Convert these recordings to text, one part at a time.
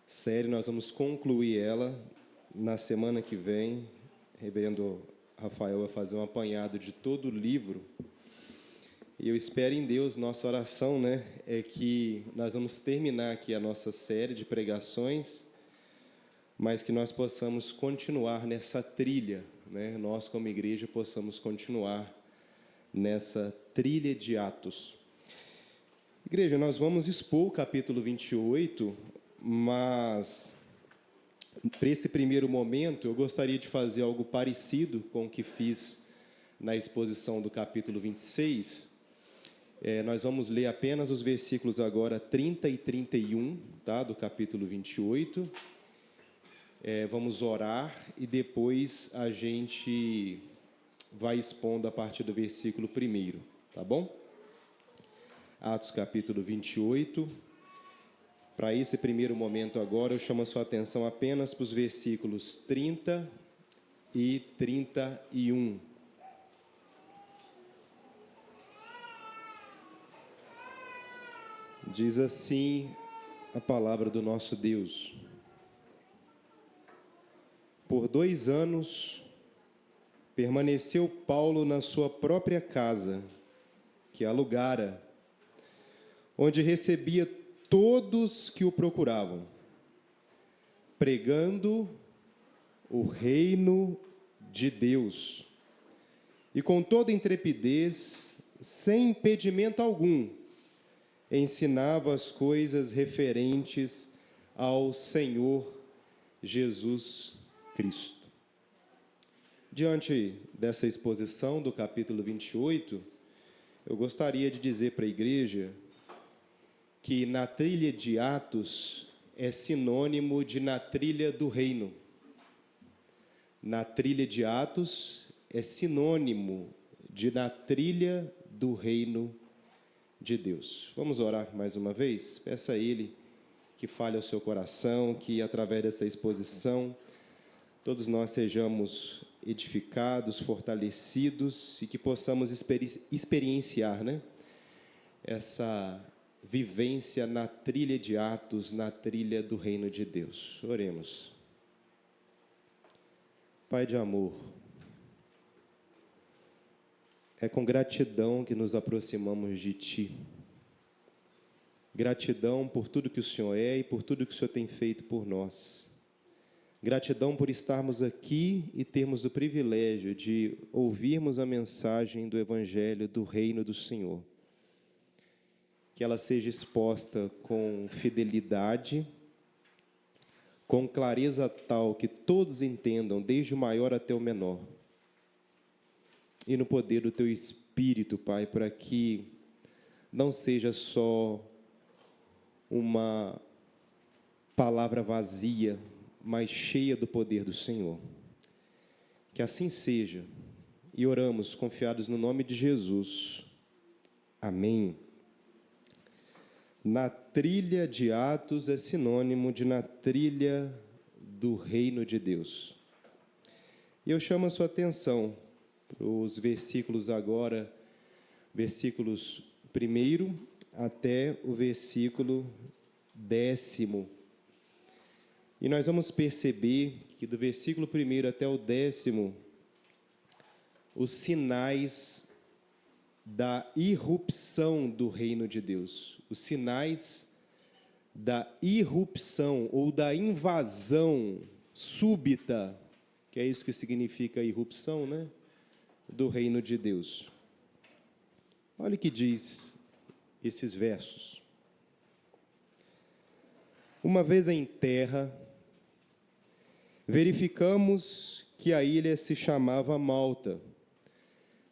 série, nós vamos concluir ela na semana que vem. O reverendo Rafael vai fazer um apanhado de todo o livro. E eu espero em Deus, nossa oração, é que nós vamos terminar aqui a nossa série de pregações, mas que nós possamos continuar nessa trilha, nós como igreja possamos continuar nessa trilha de Atos. Igreja, nós vamos expor o capítulo 28, mas para esse primeiro momento eu gostaria de fazer algo parecido com o que fiz na exposição do capítulo 26. Nós vamos ler apenas os versículos agora 30 e 31, do capítulo 28. Vamos orar e depois a gente vai expondo a partir do versículo 1, tá bom? Atos capítulo 28. Para esse primeiro momento agora, eu chamo a sua atenção apenas para os versículos 30 e 31. Diz assim a palavra do nosso Deus: Por 2 anos permaneceu Paulo na sua própria casa, que alugara, onde recebia todos que o procuravam, pregando o reino de Deus, e com toda intrepidez, sem impedimento algum, ensinava as coisas referentes ao Senhor Jesus Cristo. Diante dessa exposição do capítulo 28, eu gostaria de dizer para a igreja que na trilha de Atos é sinônimo de na trilha do reino. Na trilha de Atos é sinônimo de na trilha do reino de Deus. Vamos orar mais uma vez? Peça a Ele que fale ao seu coração, que através dessa exposição todos nós sejamos edificados, fortalecidos e que possamos experienciar, essa vivência na trilha de Atos, na trilha do reino de Deus. Oremos. Pai de amor, é com gratidão que nos aproximamos de Ti. Gratidão por tudo que o Senhor é e por tudo que o Senhor tem feito por nós. Gratidão por estarmos aqui e termos o privilégio de ouvirmos a mensagem do Evangelho do Reino do Senhor. Que ela seja exposta com fidelidade, com clareza tal que todos entendam, desde o maior até o menor. E no poder do Teu Espírito, Pai, para que não seja só uma palavra vazia, mas cheia do poder do Senhor. Que assim seja. E oramos confiados no nome de Jesus. Amém. Na trilha de Atos é sinônimo de na trilha do reino de Deus. E eu chamo a sua atenção para os versículos agora, versículos 1 até o versículo 10. E nós vamos perceber que do versículo 1 até o 10, os sinais da irrupção do reino de Deus, os sinais da irrupção ou da invasão súbita, que é isso que significa irrupção, do reino de Deus. Olha o que diz esses versos. Uma vez em terra, verificamos que a ilha se chamava Malta.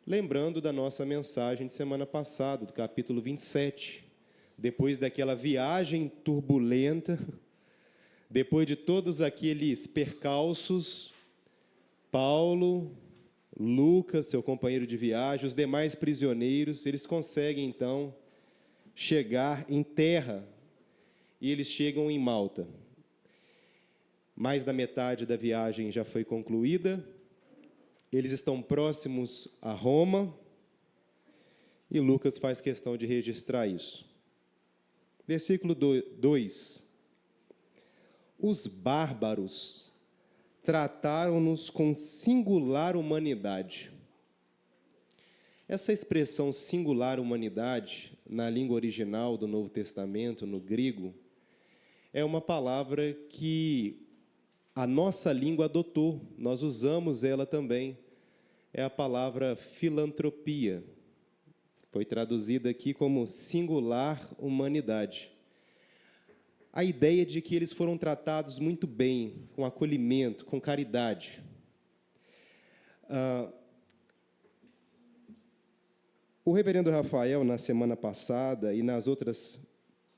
Lembrando da nossa mensagem de semana passada, do capítulo 27. Depois daquela viagem turbulenta, depois de todos aqueles percalços, Paulo, Lucas, seu companheiro de viagem, os demais prisioneiros, eles conseguem então chegar em terra e eles chegam em Malta. Mais da metade da viagem já foi concluída. Eles estão próximos a Roma e Lucas faz questão de registrar isso. Versículo 2. Os bárbaros trataram-nos com singular humanidade. Essa expressão singular humanidade, na língua original do Novo Testamento, no grego, é uma palavra que a nossa língua adotou, nós usamos ela também. É a palavra filantropia. Foi traduzida aqui como singular humanidade. A ideia de que eles foram tratados muito bem, com acolhimento, com caridade. O reverendo Rafael, na semana passada e nas outras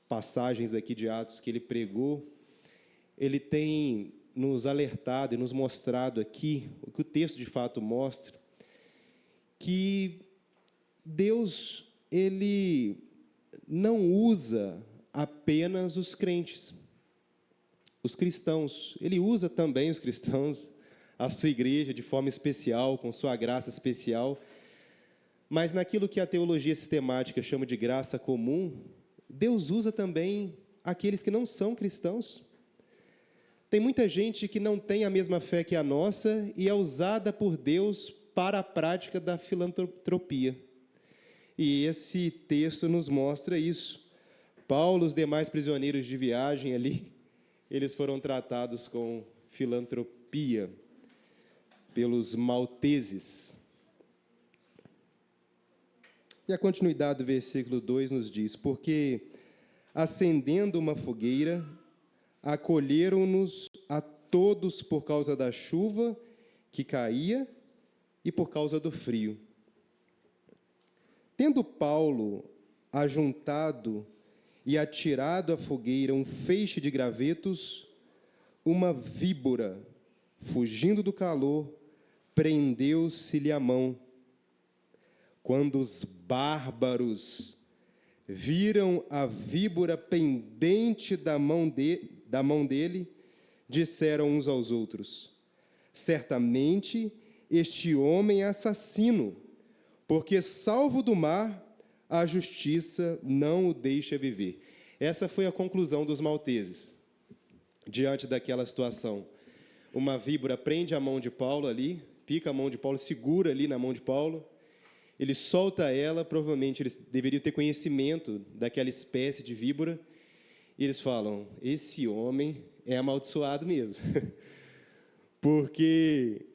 passagens aqui de Atos que ele pregou, ele tem nos alertado e nos mostrado aqui, o que o texto de fato mostra, que Deus, ele não usa apenas os crentes, os cristãos. Ele usa também os cristãos, a sua igreja, de forma especial, com sua graça especial. Mas naquilo que a teologia sistemática chama de graça comum, Deus usa também aqueles que não são cristãos. Tem muita gente que não tem a mesma fé que a nossa e é usada por Deus para a prática da filantropia. E esse texto nos mostra isso. Paulo, os demais prisioneiros de viagem ali, eles foram tratados com filantropia pelos malteses. E a continuidade do versículo 2 nos diz: porque, acendendo uma fogueira, acolheram-nos a todos por causa da chuva que caía e por causa do frio. Tendo Paulo ajuntado e atirado à fogueira um feixe de gravetos, uma víbora, fugindo do calor, prendeu-se-lhe a mão. Quando os bárbaros viram a víbora pendente da mão dele, disseram uns aos outros: certamente este homem é assassino, porque, salvo do mar, a justiça não o deixa viver. Essa foi a conclusão dos malteses, diante daquela situação. Uma víbora prende a mão de Paulo ali, pica a mão de Paulo, segura ali na mão de Paulo, ele solta ela, provavelmente eles deveriam ter conhecimento daquela espécie de víbora, e eles falam: esse homem é amaldiçoado mesmo, porque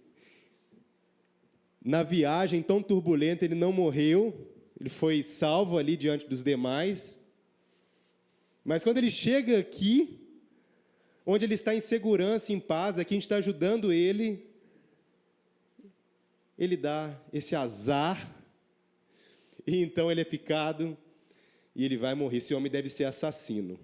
na viagem tão turbulenta ele não morreu, ele foi salvo ali diante dos demais, mas quando ele chega aqui, onde ele está em segurança, em paz, aqui a gente está ajudando ele, ele dá esse azar, e então ele é picado, e ele vai morrer. Esse homem deve ser assassino.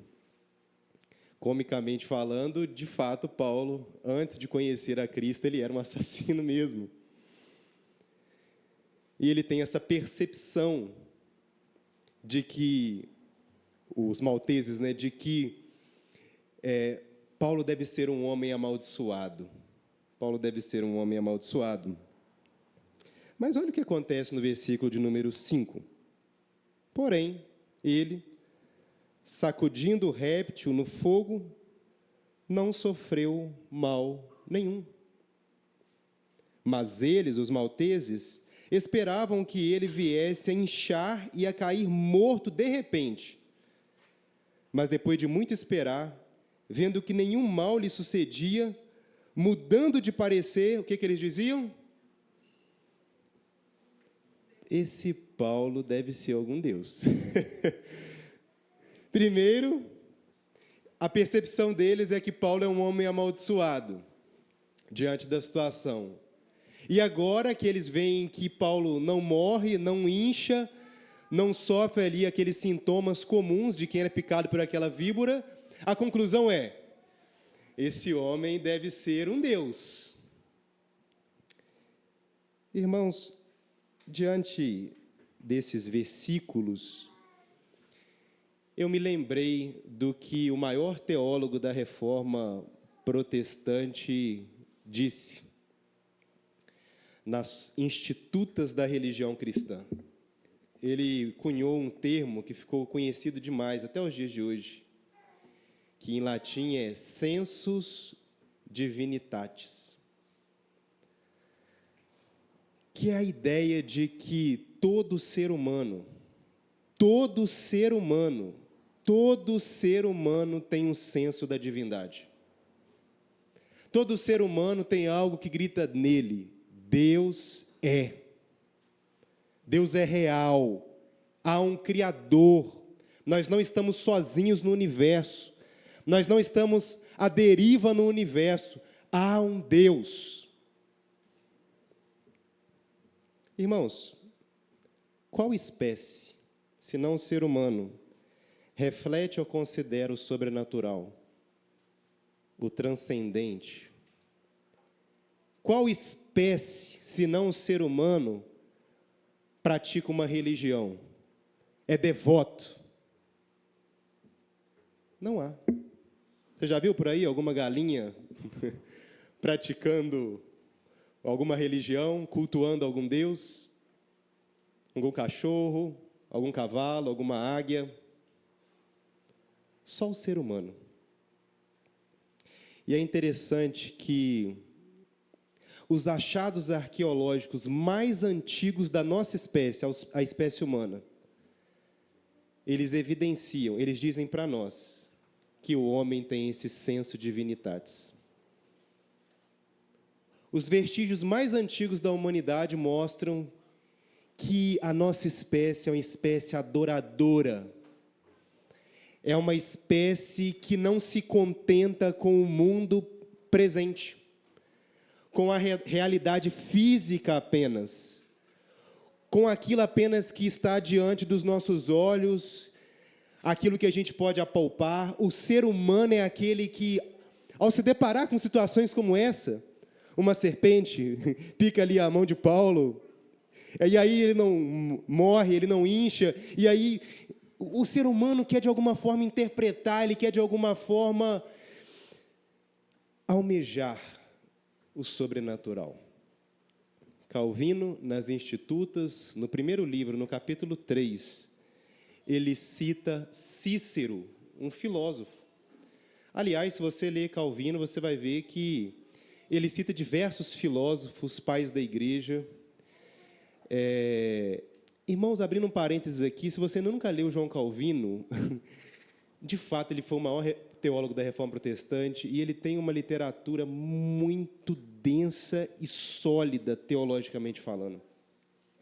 Comicamente falando, de fato, Paulo, antes de conhecer a Cristo, ele era um assassino mesmo. E ele tem essa percepção de que, os malteses, né, de que Paulo deve ser um homem amaldiçoado. Paulo deve ser um homem amaldiçoado. Mas olha o que acontece no versículo de número 5. Porém, ele, sacudindo o réptil no fogo, não sofreu mal nenhum. Mas eles, os malteses, esperavam que ele viesse a inchar e a cair morto de repente. Mas depois de muito esperar, vendo que nenhum mal lhe sucedia, mudando de parecer, o que eles diziam? Esse Paulo deve ser algum Deus. Primeiro, a percepção deles é que Paulo é um homem amaldiçoado, diante da situação. E agora que eles veem que Paulo não morre, não incha, não sofre ali aqueles sintomas comuns de quem era picado por aquela víbora, a conclusão é: esse homem deve ser um Deus. Irmãos, diante desses versículos, eu me lembrei do que o maior teólogo da Reforma Protestante disse nas Institutas da Religião Cristã. Ele cunhou um termo que ficou conhecido demais até os dias de hoje, que em latim é sensus divinitatis, que é a ideia de que todo ser humano tem um senso da divindade. Todo ser humano tem algo que grita nele: Deus é. Deus é real. Há um Criador. Nós não estamos sozinhos no universo. Nós não estamos à deriva no universo. Há um Deus. Irmãos, qual espécie, se não o ser humano, reflete ou considera o sobrenatural, o transcendente? Qual espécie, se não o ser humano, pratica uma religião? É devoto? Não há. Você já viu por aí alguma galinha praticando alguma religião, cultuando algum deus? Algum cachorro, algum cavalo, alguma águia? Só o ser humano. E é interessante que os achados arqueológicos mais antigos da nossa espécie, a espécie humana, eles evidenciam, eles dizem para nós que o homem tem esse senso divinitatis. Os vestígios mais antigos da humanidade mostram que a nossa espécie é uma espécie adoradora. É uma espécie que não se contenta com o mundo presente, com a realidade física apenas, com aquilo apenas que está diante dos nossos olhos, aquilo que a gente pode apalpar. O ser humano é aquele que, ao se deparar com situações como essa, uma serpente pica ali a mão de Paulo, e aí ele não morre, ele não incha, e aí o ser humano quer de alguma forma interpretar, ele quer de alguma forma almejar o sobrenatural. Calvino, nas Institutas, no primeiro livro, no capítulo 3, ele cita Cícero, um filósofo. Aliás, se você ler Calvino, você vai ver que ele cita diversos filósofos, pais da igreja. Irmãos, abrindo um parênteses aqui, se você nunca leu João Calvino, de fato ele foi o maior teólogo da Reforma Protestante, e ele tem uma literatura muito densa e sólida, teologicamente falando.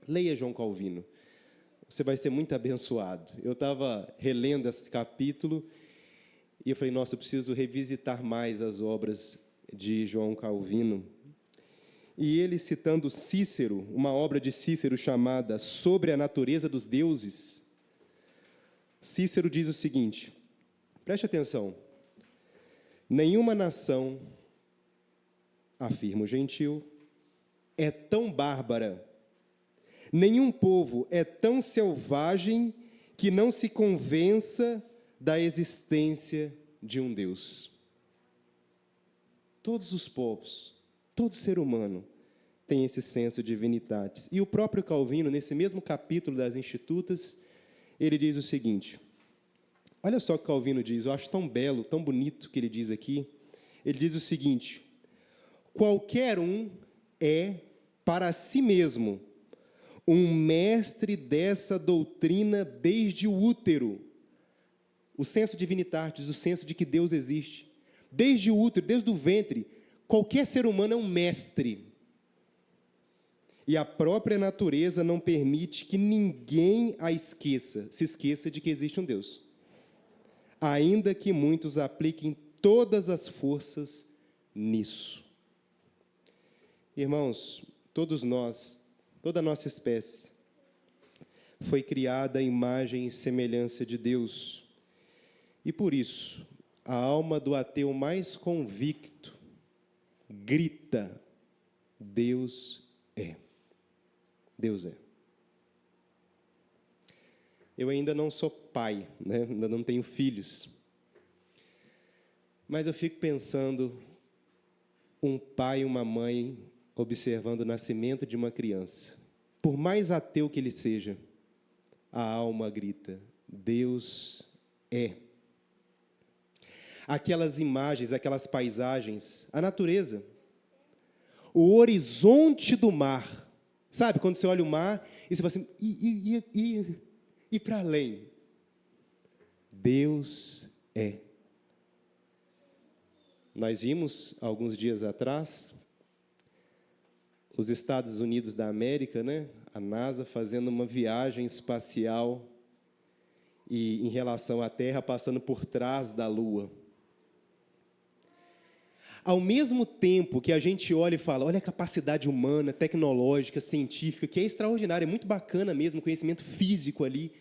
Leia João Calvino, você vai ser muito abençoado. Eu estava relendo esse capítulo, e eu falei, nossa, eu preciso revisitar mais as obras de João Calvino. E ele, citando Cícero, uma obra de Cícero chamada Sobre a Natureza dos Deuses, Cícero diz o seguinte, preste atenção: nenhuma nação, afirma o gentil, é tão bárbara, nenhum povo é tão selvagem que não se convença da existência de um Deus. Todos os povos, todo ser humano tem esse senso divinitatis. E o próprio Calvino, nesse mesmo capítulo das Institutas, ele diz o seguinte, olha só o que Calvino diz, eu acho tão belo, tão bonito que ele diz aqui. Ele diz o seguinte: qualquer um é, para si mesmo, um mestre dessa doutrina desde o útero. O senso divinitatis, o senso de que Deus existe. Desde o útero, desde o ventre, qualquer ser humano é um mestre. E a própria natureza não permite que ninguém se esqueça de que existe um Deus. Ainda que muitos apliquem todas as forças nisso. Irmãos, todos nós, toda a nossa espécie, foi criada à imagem e semelhança de Deus. E por isso, a alma do ateu mais convicto grita: Deus é. Deus é. Eu ainda não sou pai, né? Ainda não tenho filhos. Mas eu fico pensando, um pai e uma mãe observando o nascimento de uma criança. Por mais ateu que ele seja, a alma grita: Deus é. aquelas imagens, aquelas paisagens, a natureza, o horizonte do mar. Sabe, quando você olha o mar e você fala assim, e para além? Deus é. Nós vimos, alguns dias atrás, os Estados Unidos da América, né, a NASA, fazendo uma viagem espacial e, em relação à Terra, passando por trás da Lua. Ao mesmo tempo que a gente olha e fala, olha a capacidade humana, tecnológica, científica, que é extraordinária, é muito bacana mesmo, conhecimento físico ali,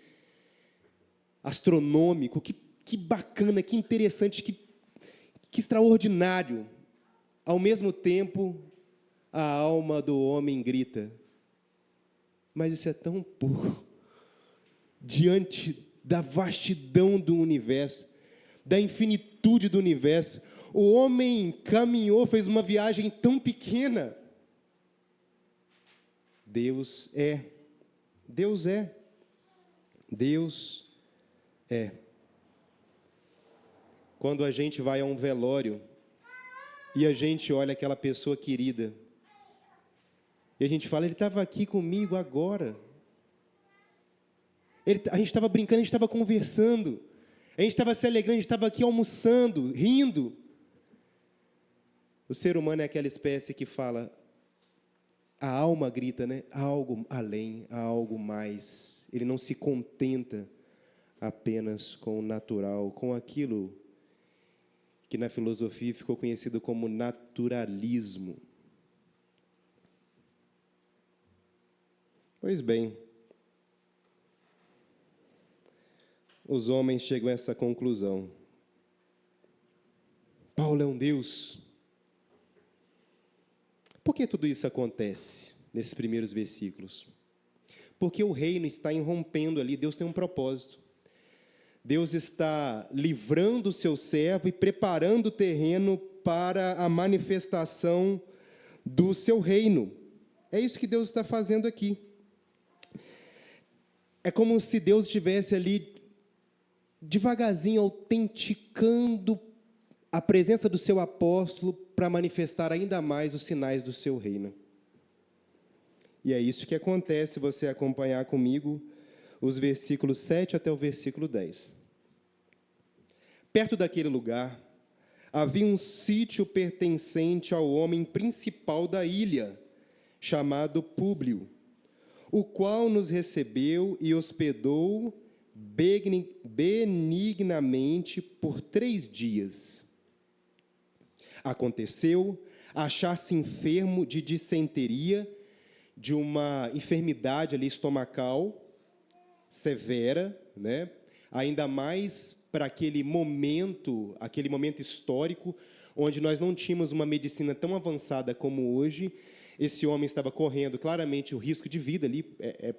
astronômico, que bacana, que interessante, que extraordinário. Ao mesmo tempo, a alma do homem grita, mas isso é tão pouco, diante da vastidão do universo, da infinitude do universo. O homem caminhou, fez uma viagem tão pequena. Deus é. Deus é. Deus é. Quando a gente vai a um velório e a gente olha aquela pessoa querida e a gente fala, ele estava aqui comigo agora. A gente estava brincando, a gente estava conversando, a gente estava se alegrando, a gente estava aqui almoçando, rindo. O ser humano é aquela espécie que fala, a alma grita, né? Há algo além, há algo mais. Ele não se contenta apenas com o natural, com aquilo que na filosofia ficou conhecido como naturalismo. Pois bem, os homens chegam a essa conclusão. Paulo é um Deus. Por que tudo isso acontece nesses primeiros versículos? Porque o reino está irrompendo ali, Deus tem um propósito. Deus está livrando o seu servo e preparando o terreno para a manifestação do seu reino. É isso que Deus está fazendo aqui. É como se Deus estivesse ali, devagarzinho, autenticando a presença do seu apóstolo para manifestar ainda mais os sinais do seu reino. E é isso que acontece se você acompanhar comigo os versículos 7 até o versículo 10. Perto daquele lugar, havia um sítio pertencente ao homem principal da ilha, chamado Públio, o qual nos recebeu e hospedou benignamente por 3 dias. Aconteceu achar-se enfermo de dissenteria, de uma enfermidade ali estomacal severa, né? Ainda mais para aquele momento histórico, onde nós não tínhamos uma medicina tão avançada como hoje. Esse homem estava correndo claramente o risco de vida ali,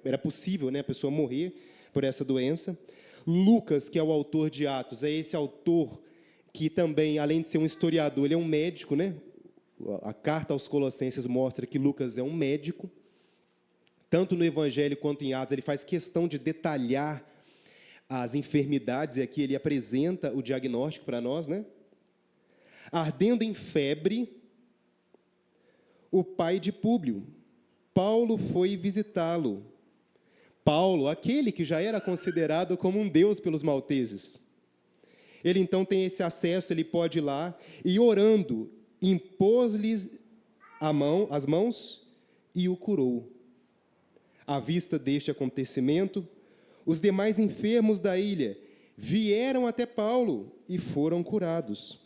era possível, né, a pessoa morrer por essa doença. Lucas, que é o autor de Atos, é esse autor que também, além de ser um historiador, ele é um médico, né? A carta aos Colossenses mostra que Lucas é um médico. Tanto no Evangelho quanto em Atos, ele faz questão de detalhar as enfermidades, e aqui ele apresenta o diagnóstico para nós, né? Ardendo em febre, o pai de Públio, Paulo, foi visitá-lo. Paulo, aquele que já era considerado como um deus pelos malteses. Ele então tem esse acesso, ele pode ir lá e, orando, impôs-lhes as mãos e o curou. À vista deste acontecimento, os demais enfermos da ilha vieram até Paulo e foram curados,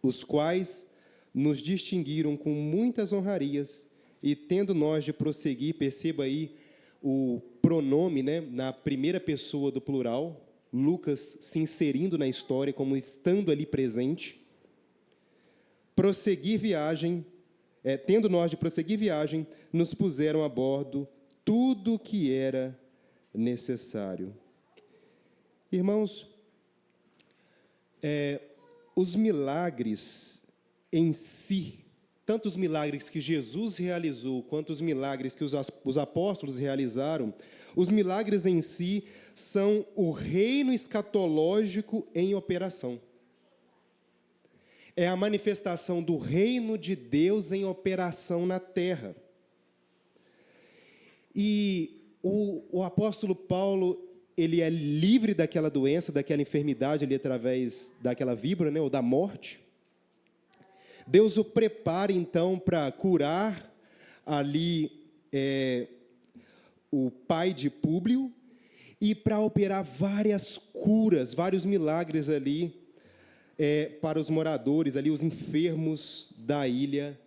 os quais nos distinguiram com muitas honrarias, e tendo nós de prosseguir, perceba aí o pronome, né, na primeira pessoa do plural, Lucas se inserindo na história como estando ali presente. Tendo nós de prosseguir viagem, nos puseram a bordo tudo o que era necessário. Irmãos, os milagres em si, tanto os milagres que Jesus realizou, quanto os milagres que os apóstolos realizaram, os milagres em si são o reino escatológico em operação. é a manifestação do reino de Deus em operação na terra. E o apóstolo Paulo, ele é livre daquela doença, daquela enfermidade ali através daquela víbora, né, ou da morte. Deus o prepara, então, para curar ali o pai de Públio e para operar várias curas, vários milagres ali para os moradores, ali os enfermos da ilha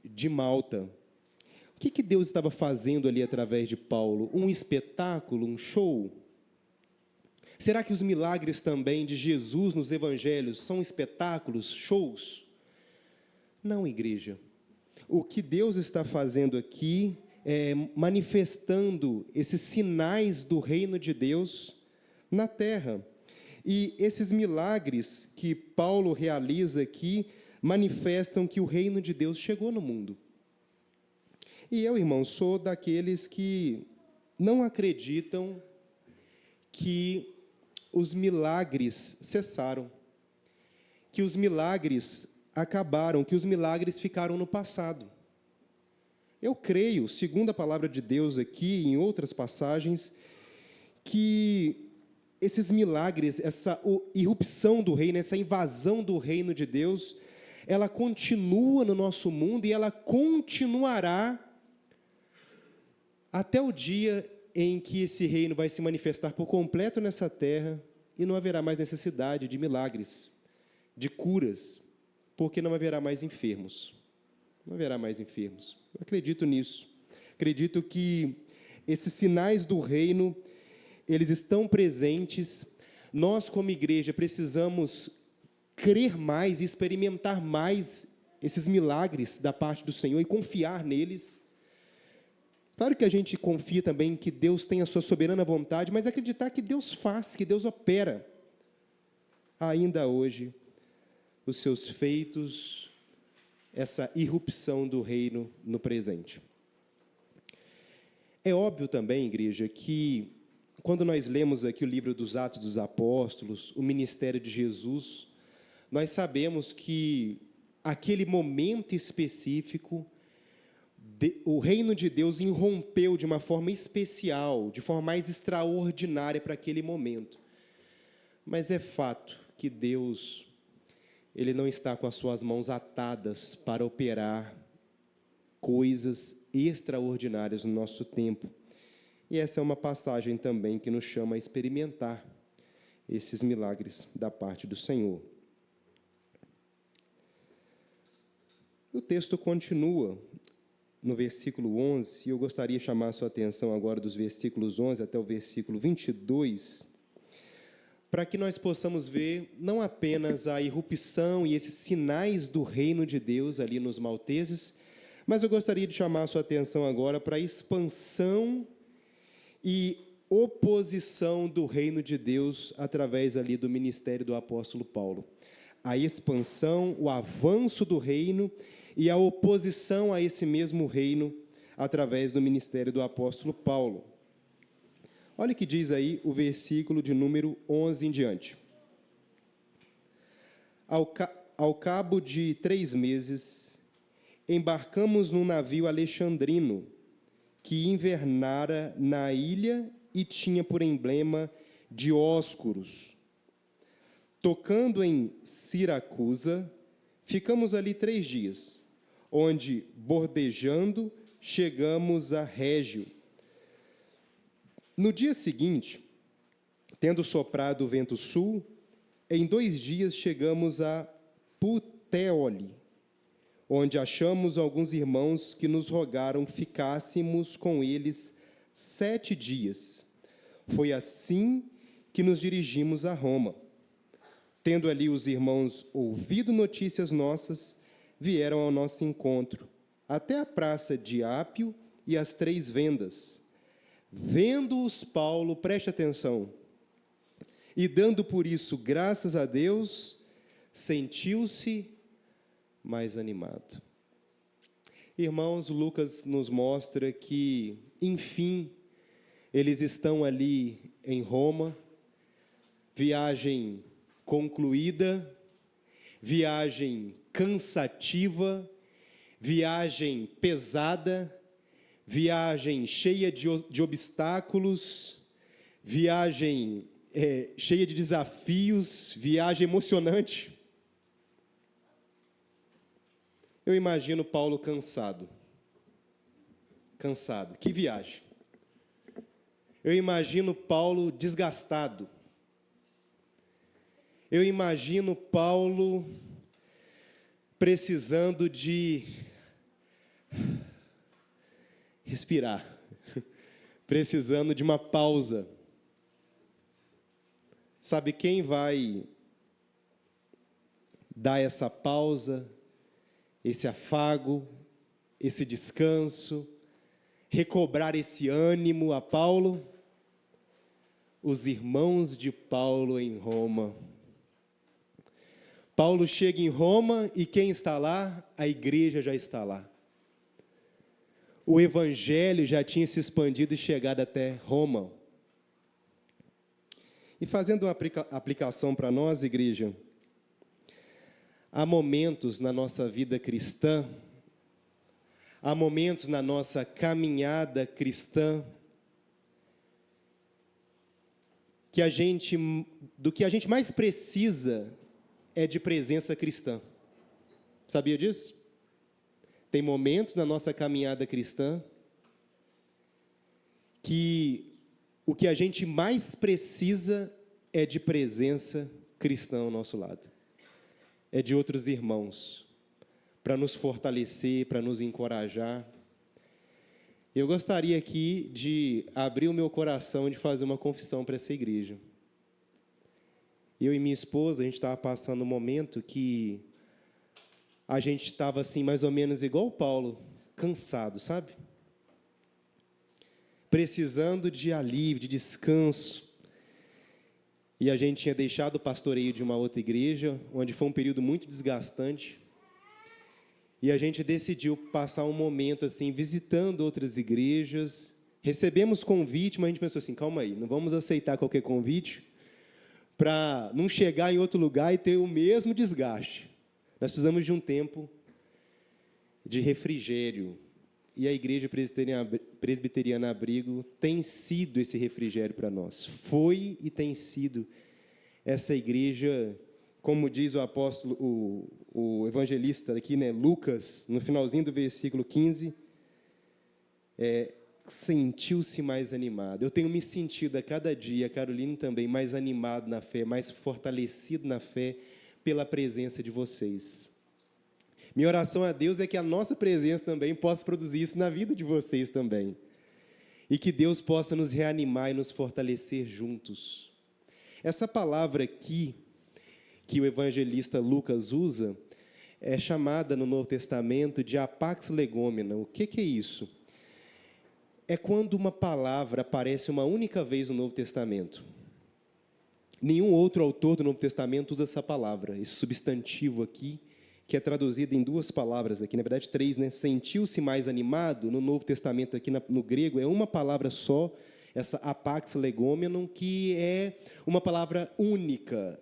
de Malta. O que Deus estava fazendo ali através de Paulo? Um espetáculo, um show? Será que os milagres também de Jesus nos evangelhos são espetáculos, shows? Não, igreja. O que Deus está fazendo aqui é manifestando esses sinais do reino de Deus na terra. E esses milagres que Paulo realiza aqui manifestam que o reino de Deus chegou no mundo. E eu, irmão, sou daqueles que não acreditam que os milagres cessaram, que os milagres acabaram, que os milagres ficaram no passado. Eu creio, segundo a palavra de Deus aqui, em outras passagens, que esses milagres, essa irrupção do reino, essa invasão do reino de Deus, ela continua no nosso mundo e ela continuará até o dia em que esse reino vai se manifestar por completo nessa terra e não haverá mais necessidade de milagres, de curas, porque não haverá mais enfermos. Não haverá mais enfermos. Eu acredito nisso. Acredito que esses sinais do reino, eles estão presentes. Nós, como igreja, precisamos crer mais e experimentar mais esses milagres da parte do Senhor e confiar neles. Claro que a gente confia também que Deus tem a sua soberana vontade, mas acreditar que Deus faz, que Deus opera. Ainda hoje, os seus feitos, essa irrupção do reino no presente. É óbvio também, igreja, que quando nós lemos aqui o livro dos Atos dos Apóstolos, o ministério de Jesus, nós sabemos que aquele momento específico, o reino de Deus irrompeu de uma forma especial, de forma mais extraordinária para aquele momento. Mas é fato que Deus, Ele não está com as suas mãos atadas para operar coisas extraordinárias no nosso tempo. E essa é uma passagem também que nos chama a experimentar esses milagres da parte do Senhor. O texto continua no versículo 11, e eu gostaria de chamar a sua atenção agora dos versículos 11 até o versículo 22, para que nós possamos ver não apenas a irrupção e esses sinais do reino de Deus ali nos malteses, mas eu gostaria de chamar a sua atenção agora para a expansão e oposição do reino de Deus através ali do ministério do apóstolo Paulo. A expansão, o avanço do reino e a oposição a esse mesmo reino através do ministério do apóstolo Paulo. Olha o que diz aí o versículo de número 11 em diante. Ao cabo de 3 meses, embarcamos num navio alexandrino, que invernara na ilha e tinha por emblema Dióscuros. Tocando em Siracusa, ficamos ali 3 dias, onde, bordejando, chegamos a Régio. No dia seguinte, tendo soprado o vento sul, em 2 dias chegamos a Puteoli, onde achamos alguns irmãos que nos rogaram ficássemos com eles 7 dias. Foi assim que nos dirigimos a Roma. Tendo ali os irmãos ouvido notícias nossas, vieram ao nosso encontro, até a praça de Ápio e as 3 vendas. Vendo-os Paulo, preste atenção, e dando por isso graças a Deus, sentiu-se mais animado. Irmãos, Lucas nos mostra que, enfim, eles estão ali em Roma, viagem concluída, viagem cansativa, viagem pesada, viagem cheia de obstáculos, viagem cheia de desafios, viagem emocionante. Eu imagino Paulo cansado. Cansado. Que viagem. Eu imagino Paulo desgastado. Eu imagino Paulo precisando de respirar, precisando de uma pausa. Sabe quem vai dar essa pausa, esse afago, esse descanso, recobrar esse ânimo a Paulo? Os irmãos de Paulo em Roma. Paulo chega em Roma e quem está lá? A igreja já está lá. O evangelho já tinha se expandido e chegado até Roma. E fazendo uma aplicação para nós, igreja, há momentos na nossa vida cristã, há momentos na nossa caminhada cristã, do que a gente mais precisa é de presença cristã. Sabia disso? Tem momentos na nossa caminhada cristã que o que a gente mais precisa é de presença cristã ao nosso lado. É de outros irmãos, para nos fortalecer, para nos encorajar. Eu gostaria aqui de abrir o meu coração e de fazer uma confissão para essa igreja. Eu e minha esposa, a gente estava passando um momento que a gente estava assim, mais ou menos igual o Paulo, cansado, sabe? Precisando de alívio, de descanso. E a gente tinha deixado o pastoreio de uma outra igreja, onde foi um período muito desgastante. E a gente decidiu passar um momento assim, visitando outras igrejas. Recebemos convite, mas a gente pensou assim, calma aí, não vamos aceitar qualquer convite para não chegar em outro lugar e ter o mesmo desgaste. Nós precisamos de um tempo de refrigério. E a Igreja Presbiteriana Abrigo tem sido esse refrigério para nós. Foi e tem sido essa igreja, como diz o apóstolo, o evangelista aqui, né, Lucas, no finalzinho do versículo 15, sentiu-se mais animado. Eu tenho me sentido a cada dia, a Carolina também, mais animado na fé, mais fortalecido na fé pela presença de vocês. Minha oração a Deus é que a nossa presença também possa produzir isso na vida de vocês também. E que Deus possa nos reanimar e nos fortalecer juntos. Essa palavra aqui, que o evangelista Lucas usa, é chamada no Novo Testamento de apax legomena. O que é isso? É quando uma palavra aparece uma única vez no Novo Testamento. Nenhum outro autor do Novo Testamento usa essa palavra, esse substantivo aqui, que é traduzido em duas palavras aqui, na verdade três, né? Sentiu-se mais animado, no Novo Testamento aqui no grego, é uma palavra só, essa apax legomenon, que é uma palavra única.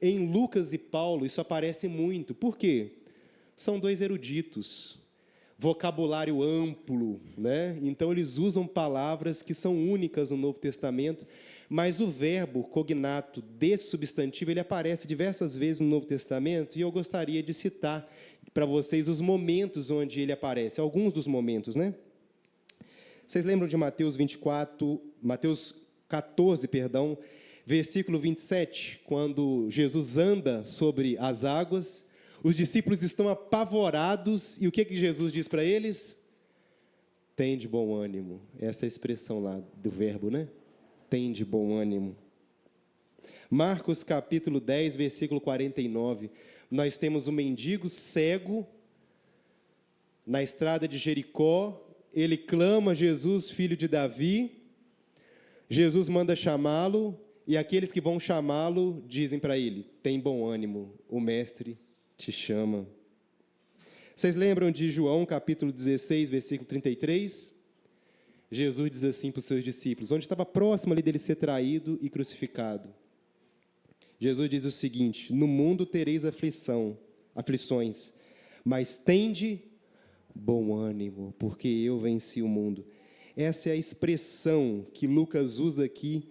Em Lucas e Paulo isso aparece muito. Por quê? São dois eruditos, vocabulário amplo, né? Então eles usam palavras que são únicas no Novo Testamento, mas o verbo cognato desse substantivo, ele aparece diversas vezes no Novo Testamento, e eu gostaria de citar para vocês os momentos onde ele aparece, alguns dos momentos, né? Vocês lembram de Mateus 14, versículo 27, quando Jesus anda sobre as águas, os discípulos estão apavorados, e o que Jesus diz para eles? Tem de bom ânimo. Essa é a expressão lá do verbo, né? Tem de bom ânimo. Marcos capítulo 10, versículo 49, nós temos um mendigo cego na estrada de Jericó, ele clama: Jesus, filho de Davi. Jesus manda chamá-lo, e aqueles que vão chamá-lo dizem para ele: tem bom ânimo, o mestre te chama. Vocês lembram de João capítulo 16, versículo 33? Jesus diz assim para os seus discípulos, onde estava próximo ali dele ser traído e crucificado: Jesus diz o seguinte: no mundo tereis aflições, mas tende bom ânimo, porque eu venci o mundo. Essa é a expressão que Lucas usa aqui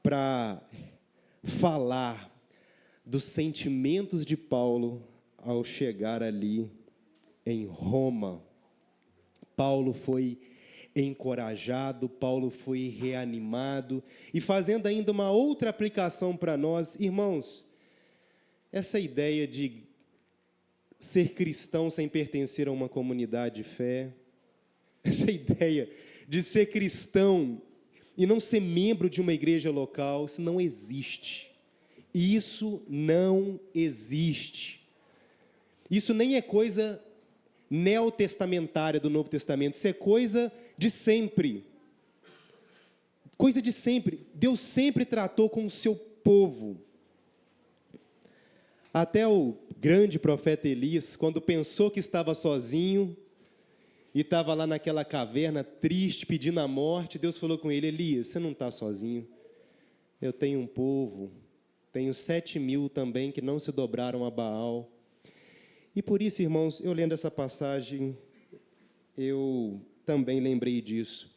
para falar dos sentimentos de Paulo ao chegar ali em Roma. Paulo foi encorajado, Paulo foi reanimado, e fazendo ainda uma outra aplicação para nós, irmãos, essa ideia de ser cristão sem pertencer a uma comunidade de fé, essa ideia de ser cristão e não ser membro de uma igreja local, isso não existe. Isso não existe. Isso nem é coisa neotestamentária do Novo Testamento, isso é coisa de sempre. Coisa de sempre. Deus sempre tratou com o seu povo. Até o grande profeta Elias, quando pensou que estava sozinho, e estava lá naquela caverna, triste, pedindo a morte, Deus falou com ele: Elias, você não está sozinho. Eu tenho um povo, tenho 7.000 também que não se dobraram a Baal. E por isso, irmãos, eu lendo essa passagem, eu também lembrei disso,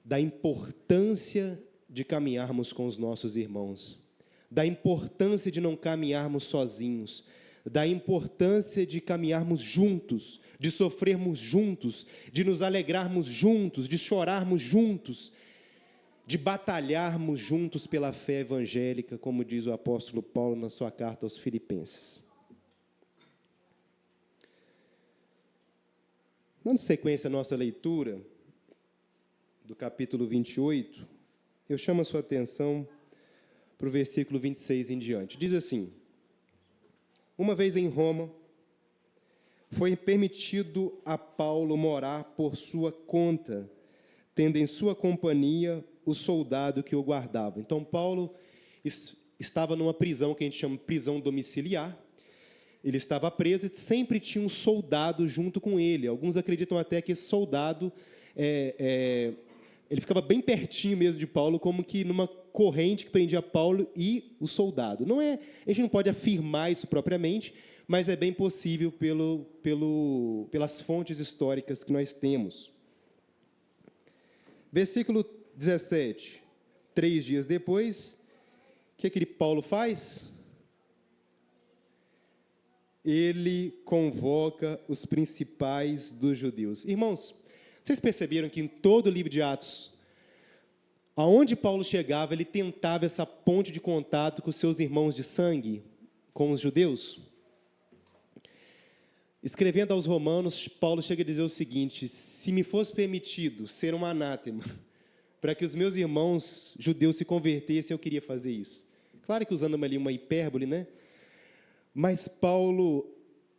da importância de caminharmos com os nossos irmãos, da importância de não caminharmos sozinhos, da importância de caminharmos juntos, de sofrermos juntos, de nos alegrarmos juntos, de chorarmos juntos, de batalharmos juntos pela fé evangélica, como diz o apóstolo Paulo na sua carta aos Filipenses. Dando sequência à nossa leitura do capítulo 28, eu chamo a sua atenção para o versículo 26 em diante. Diz assim: uma vez em Roma, foi permitido a Paulo morar por sua conta, tendo em sua companhia o soldado que o guardava. Então, Paulo estava numa prisão que a gente chama de prisão domiciliar. Ele estava preso e sempre tinha um soldado junto com ele. Alguns acreditam até que esse soldado, ele ficava bem pertinho mesmo de Paulo, como que numa corrente que prendia Paulo e o soldado. A gente não pode afirmar isso propriamente, mas é bem possível pelas fontes históricas que nós temos. Versículo 17. 3 dias depois, o que aquele Paulo faz? Ele convoca os principais dos judeus. Irmãos, vocês perceberam que em todo o livro de Atos, aonde Paulo chegava, ele tentava essa ponte de contato com os seus irmãos de sangue, com os judeus? Escrevendo aos Romanos, Paulo chega a dizer o seguinte: se me fosse permitido ser um anátema para que os meus irmãos judeus se convertessem, eu queria fazer isso. Claro que usando ali uma hipérbole, né? Mas Paulo,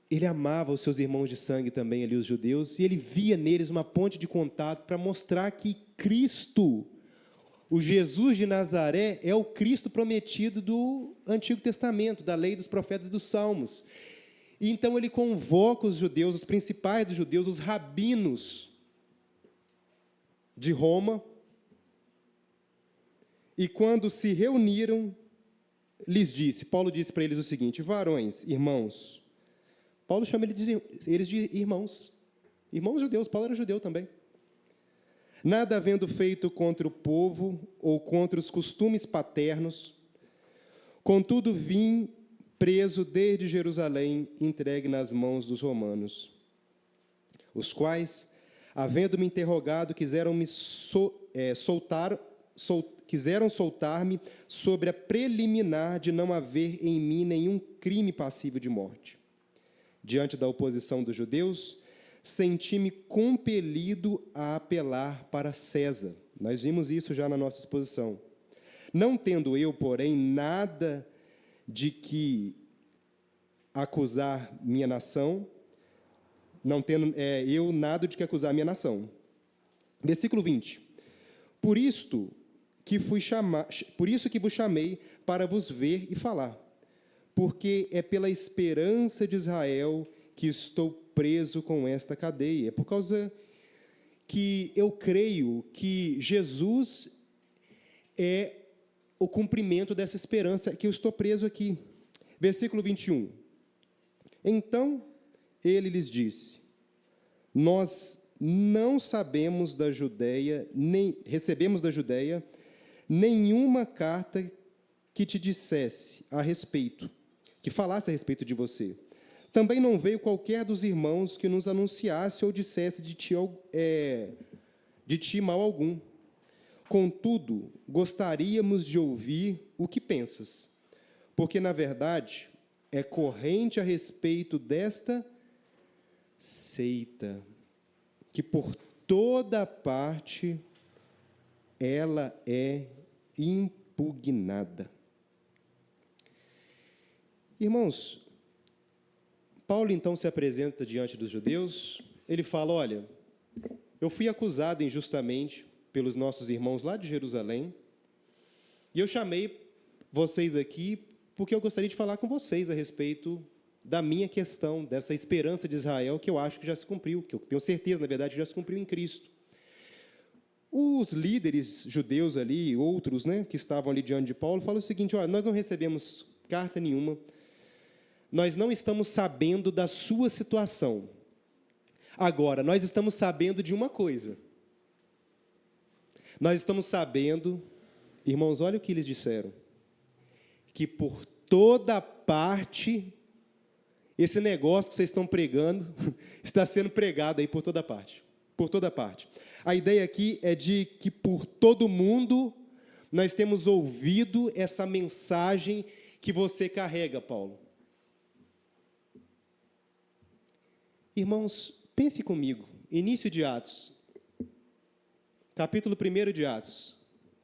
ele amava os seus irmãos de sangue também, ali os judeus, e ele via neles uma ponte de contato para mostrar que Cristo, o Jesus de Nazaré, é o Cristo prometido do Antigo Testamento, da lei dos profetas e dos salmos. E então ele convoca os judeus, os principais dos judeus, os rabinos de Roma, e quando se reuniram, Paulo disse para eles o seguinte: varões, irmãos. Paulo chama eles de irmãos. Irmãos judeus, Paulo era judeu também. Nada havendo feito contra o povo ou contra os costumes paternos, contudo vim preso desde Jerusalém, entregue nas mãos dos romanos, os quais, havendo-me interrogado, quiseram soltar-me sobre a preliminar de não haver em mim nenhum crime passível de morte. Diante da oposição dos judeus, senti-me compelido a apelar para César. Nós vimos isso já na nossa exposição. Não tendo eu, porém, nada de que acusar minha nação, não tendo eu nada de que acusar minha nação. Versículo 20. Por isso que vos chamei para vos ver e falar, porque é pela esperança de Israel que estou preso com esta cadeia. É por causa que eu creio que Jesus é o cumprimento dessa esperança que eu estou preso aqui. Versículo 21. Então ele lhes disse: nós não sabemos da Judeia, nem recebemos da Judeia nenhuma carta que te dissesse a respeito, que falasse a respeito de você. Também não veio qualquer dos irmãos que nos anunciasse ou dissesse de ti mal algum. Contudo, gostaríamos de ouvir o que pensas, porque, na verdade, é corrente a respeito desta seita, que por toda parte ela é impugnada. Irmãos, Paulo então se apresenta diante dos judeus, ele fala: olha, eu fui acusado injustamente pelos nossos irmãos lá de Jerusalém, e eu chamei vocês aqui porque eu gostaria de falar com vocês a respeito da minha questão, dessa esperança de Israel, que eu acho que já se cumpriu, que eu tenho certeza, na verdade, já se cumpriu em Cristo. Os líderes judeus ali, outros, né, que estavam ali diante de Paulo, falam o seguinte: olha, nós não recebemos carta nenhuma, nós não estamos sabendo da sua situação. Agora, nós estamos sabendo de uma coisa. Nós estamos sabendo, irmãos, olha o que eles disseram, que por toda parte, esse negócio que vocês estão pregando, está sendo pregado aí por toda parte. Por toda parte. A ideia aqui é de que por todo mundo nós temos ouvido essa mensagem que você carrega, Paulo. Irmãos, pense comigo, início de Atos, capítulo 1 de Atos.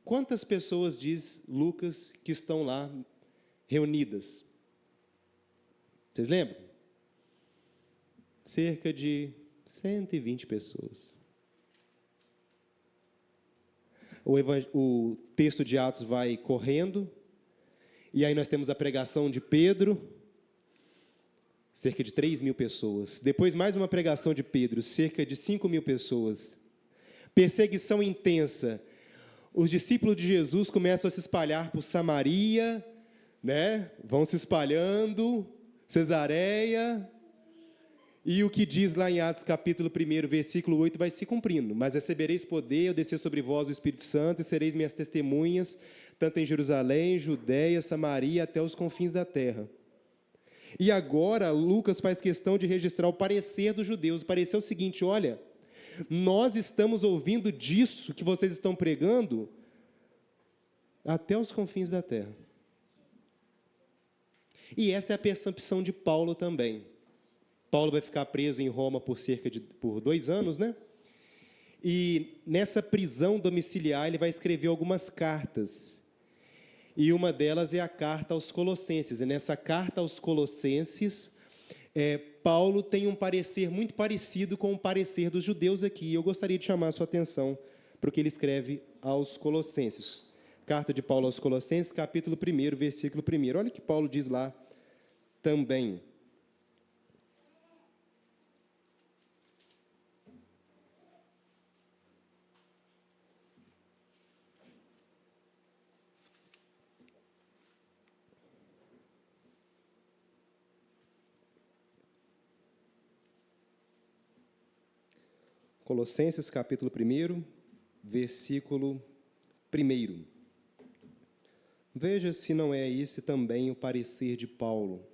Quantas pessoas diz Lucas que estão lá reunidas? Vocês lembram? Cerca de 120 pessoas. O texto de Atos vai correndo, e aí nós temos a pregação de Pedro, cerca de 3.000 pessoas. Depois mais uma pregação de Pedro, cerca de 5.000 pessoas. Perseguição intensa. Os discípulos de Jesus começam a se espalhar por Samaria, né? Vão se espalhando, Cesareia, e o que diz lá em Atos capítulo 1, versículo 8, vai se cumprindo. Mas recebereis poder ao descer sobre vós o Espírito Santo, e sereis minhas testemunhas, tanto em Jerusalém, Judeia, Samaria, até os confins da terra. E agora, Lucas faz questão de registrar o parecer dos judeus. O parecer é o seguinte: olha, nós estamos ouvindo disso que vocês estão pregando até os confins da terra. E essa é a percepção de Paulo também. Paulo vai ficar preso em Roma por 2 anos, né? E nessa prisão domiciliar ele vai escrever algumas cartas. E uma delas é a carta aos Colossenses. E nessa carta aos Colossenses, Paulo tem um parecer muito parecido com o parecer dos judeus aqui. Eu gostaria de chamar a sua atenção para o que ele escreve aos Colossenses. Carta de Paulo aos Colossenses, capítulo 1, versículo 1. Olha o que Paulo diz lá também. Colossenses, capítulo 1, versículo 1. Veja se não é esse também o parecer de Paulo.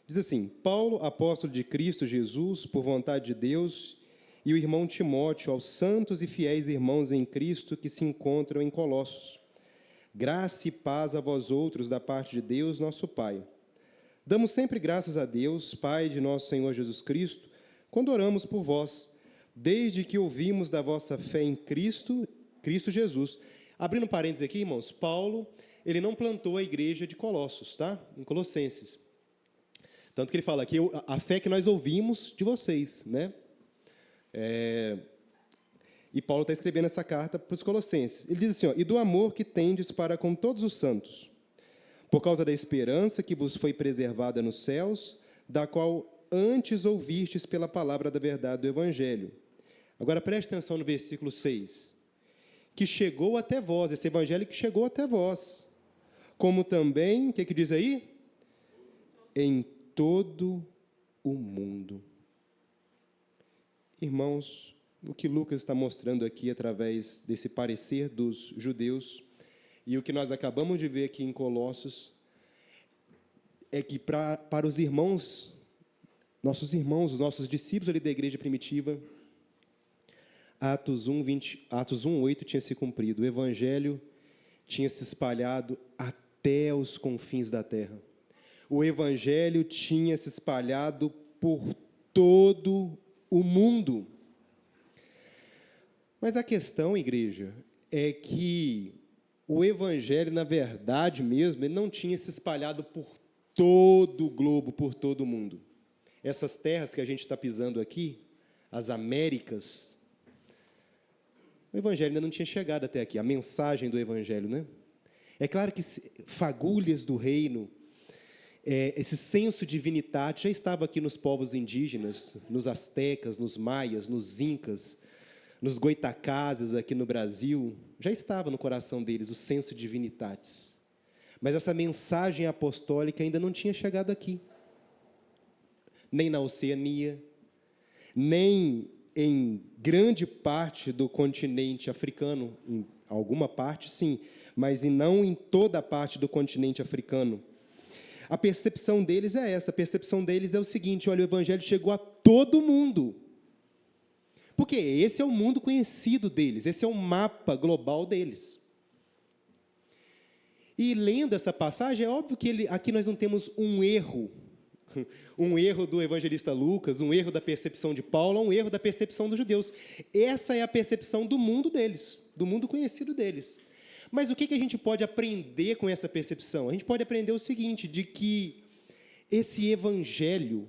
Diz assim: Paulo, apóstolo de Cristo Jesus, por vontade de Deus, e o irmão Timóteo, aos santos e fiéis irmãos em Cristo que se encontram em Colossos. Graça e paz a vós outros da parte de Deus, nosso Pai. Damos sempre graças a Deus, Pai de nosso Senhor Jesus Cristo, quando oramos por vós, desde que ouvimos da vossa fé em Cristo Jesus. Abrindo parênteses aqui, irmãos, Paulo, ele não plantou a igreja de Colossos, tá? Em Colossenses. Tanto que ele fala aqui, a fé que nós ouvimos de vocês, né? E Paulo está escrevendo essa carta para os Colossenses. Ele diz assim, ó: e do amor que tendes para com todos os santos, por causa da esperança que vos foi preservada nos céus, da qual antes ouvistes pela palavra da verdade do Evangelho. Agora preste atenção no versículo 6. que chegou até vós, esse evangelho que chegou até vós, como também, o que diz aí? Em todo o mundo. Irmãos, o que Lucas está mostrando aqui através desse parecer dos judeus e o que nós acabamos de ver aqui em Colossos é que para os irmãos, os nossos discípulos ali da igreja primitiva, Atos 1:8 tinha se cumprido. O evangelho tinha se espalhado até os confins da terra. O evangelho tinha se espalhado por todo o mundo. Mas a questão, igreja, é que o evangelho, na verdade mesmo, ele não tinha se espalhado por todo o globo, por todo o mundo. Essas terras que a gente está pisando aqui, as Américas, o evangelho ainda não tinha chegado até aqui, a mensagem do evangelho, né? É claro que fagulhas do reino, esse senso de divinidade já estava aqui nos povos indígenas, nos astecas, nos maias, nos incas, nos goitacazes aqui no Brasil, já estava no coração deles o senso de divinidades. Mas essa mensagem apostólica ainda não tinha chegado aqui, nem na Oceania, nem em grande parte do continente africano, em alguma parte, sim, mas não em toda a parte do continente africano. A percepção deles é essa, a percepção deles é o seguinte: olha, o evangelho chegou a todo mundo. Porque esse é o mundo conhecido deles, esse é o mapa global deles. E lendo essa passagem, é óbvio que aqui nós não temos um erro do evangelista Lucas, um erro da percepção de Paulo, um erro da percepção dos judeus. Essa é a percepção do mundo deles, do mundo conhecido deles. Mas o que a gente pode aprender com essa percepção? A gente pode aprender o seguinte, de que esse evangelho,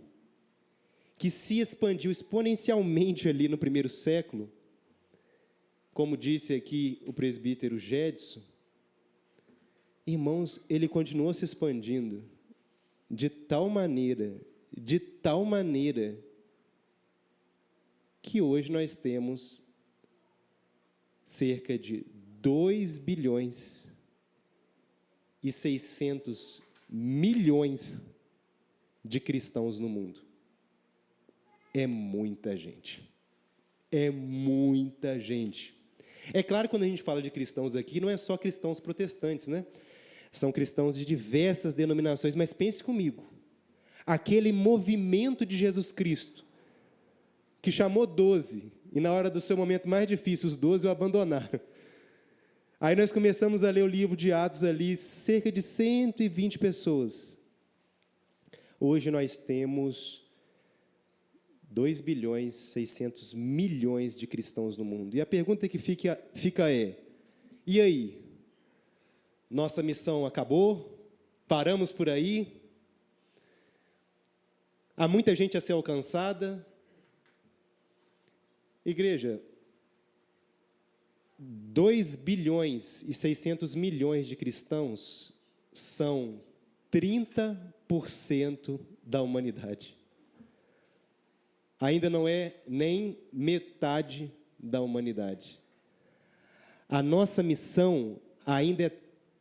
que se expandiu exponencialmente ali no primeiro século, como disse aqui o presbítero Gedson, irmãos, ele continuou se expandindo de tal maneira, que hoje nós temos cerca de 2 bilhões e 600 milhões de cristãos no mundo. É muita gente. É muita gente. É claro que quando a gente fala de cristãos aqui, não é só cristãos protestantes, né? São cristãos de diversas denominações, mas pense comigo, aquele movimento de Jesus Cristo, que chamou 12, e na hora do seu momento mais difícil, os 12 o abandonaram. Aí nós começamos a ler o livro de Atos ali, cerca de 120 pessoas. Hoje nós temos 2 bilhões, 600 milhões de cristãos no mundo. E a pergunta que fica é, e aí? Nossa missão acabou? Paramos por aí? Há muita gente a ser alcançada? Igreja, 2 bilhões e 600 milhões de cristãos são 30% da humanidade. Ainda não é nem metade da humanidade. A nossa missão ainda é